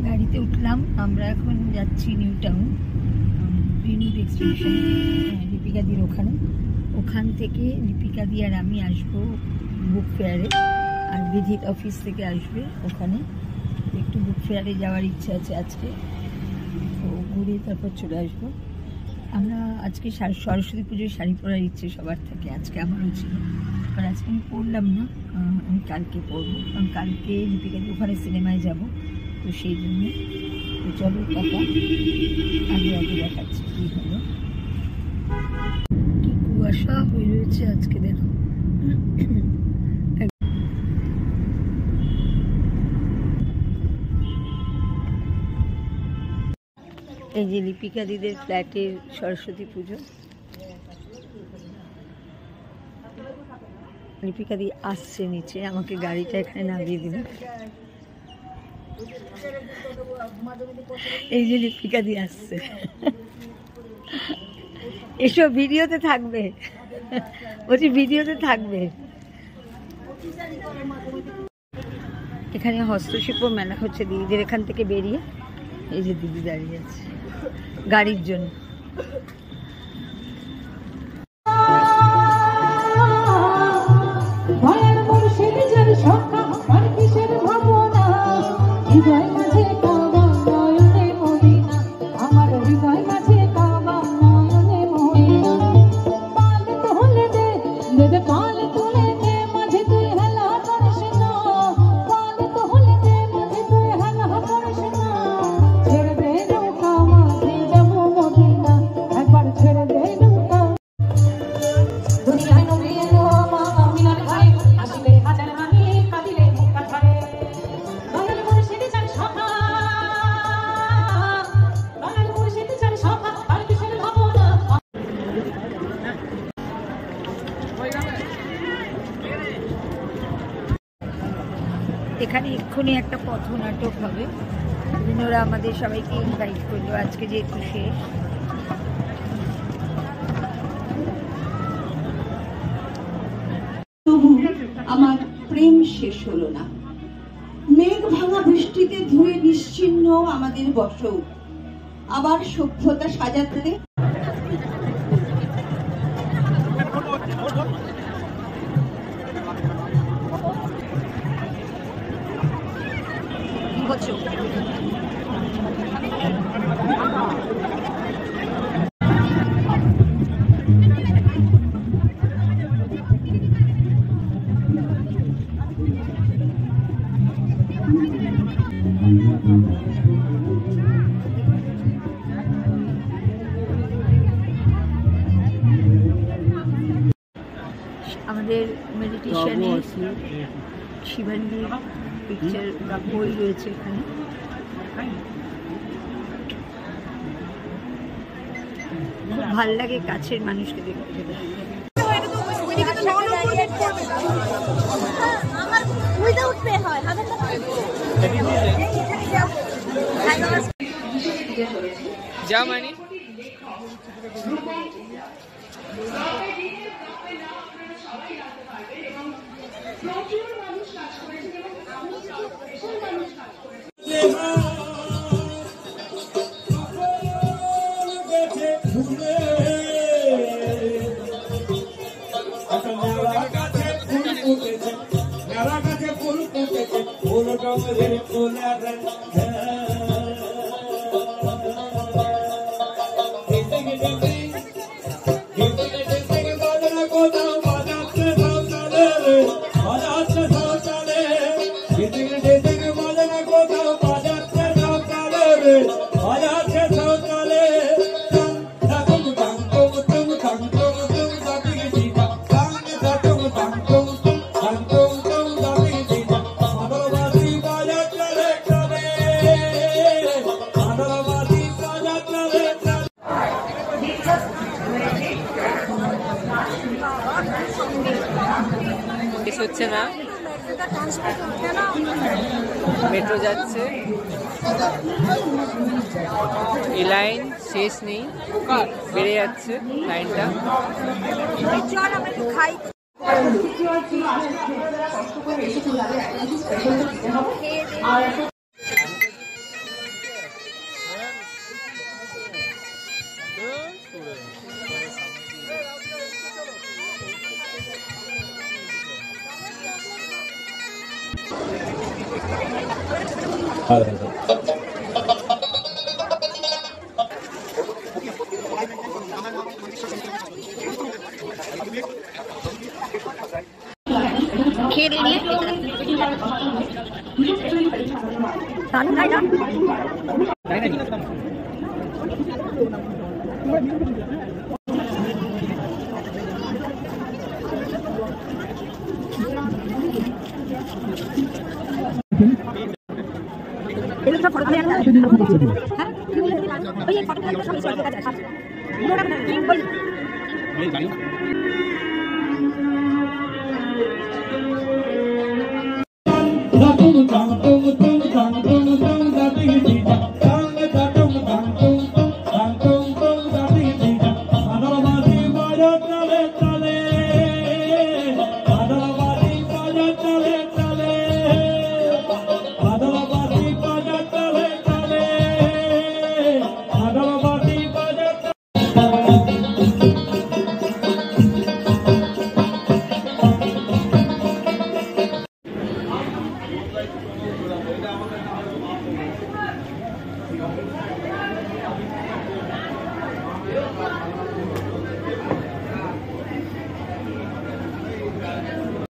গাড়িতে উঠলাম, আমরা এখন যাচ্ছি নিউ টাউন গ্রিনউড এক্সটেনশন, লিপিকাদির ওখানে। ওখান থেকে লিপিকাদি আর আমি আসবো বুক ফেয়ারে, আর বিধিত অফিস থেকে আসবে ওখানে। একটু বুক ফেয়ারে যাওয়ার ইচ্ছা আছে আজকে, তো ঘুরে তারপর চলে আসবো। আমরা আজকে সরস্বতী পুজোয় শাড়ি পরার ইচ্ছে সবার থাকে, আজকে আমারও ছিল, আর আজকে আমি পরলাম না, আমি কালকে পরবো, কারণ কালকে লিপিকাদি ওখানে সিনেমায় যাব, তো সেই জন্য। তো চলো টাকা, আগে আগে দেখাচ্ছি কী হলো। কি কুয়াশা হয়ে রয়েছে আজকে, দেখো। এই যে লিপিকাদিদের ফ্ল্যাটের সরস্বতী পুজো। লিপিকাদি আসছে নিচে, আমাকে গাড়িটা এখানে নামিয়ে দিল। এই যে লিপিকাদি আসছে, এসব ভিডিওতে থাকবে, বলছি ভিডিওতে থাকবে। এখানে হস্তশিল্প মেলা হচ্ছে দিদিদের এখান থেকে বেরিয়ে। এই যে দিদি দাঁড়িয়ে আছে গাড়ির জন্য। এখানে এক্ষুনি একটা পথনাটক হবে, ওরা আমাদের সবাইকে ইনভাইট করলো আজকে, যেহেতু শেষ। তবু আমার প্রেম শেষ হলো না। মেঘ ভাঙা বৃষ্টিতে ধুয়ে নিশ্চিহ্ন আমাদের বসত, আবার সভ্যতা সাজাতে আমাদের মেডিটেশনে শিবাঙ্গীর পিকচার বই রয়েছে এখানে। খুব ভাল লাগে কাছের মানুষকে দেখতে। যা মানে হচ্ছে না, মেট্রো যাচ্ছে, এই লাইন শেষ নেই, বেড়ে যাচ্ছে লাইনটা। খেয়ে দিয়ে নিয়ে তাহলে তাই না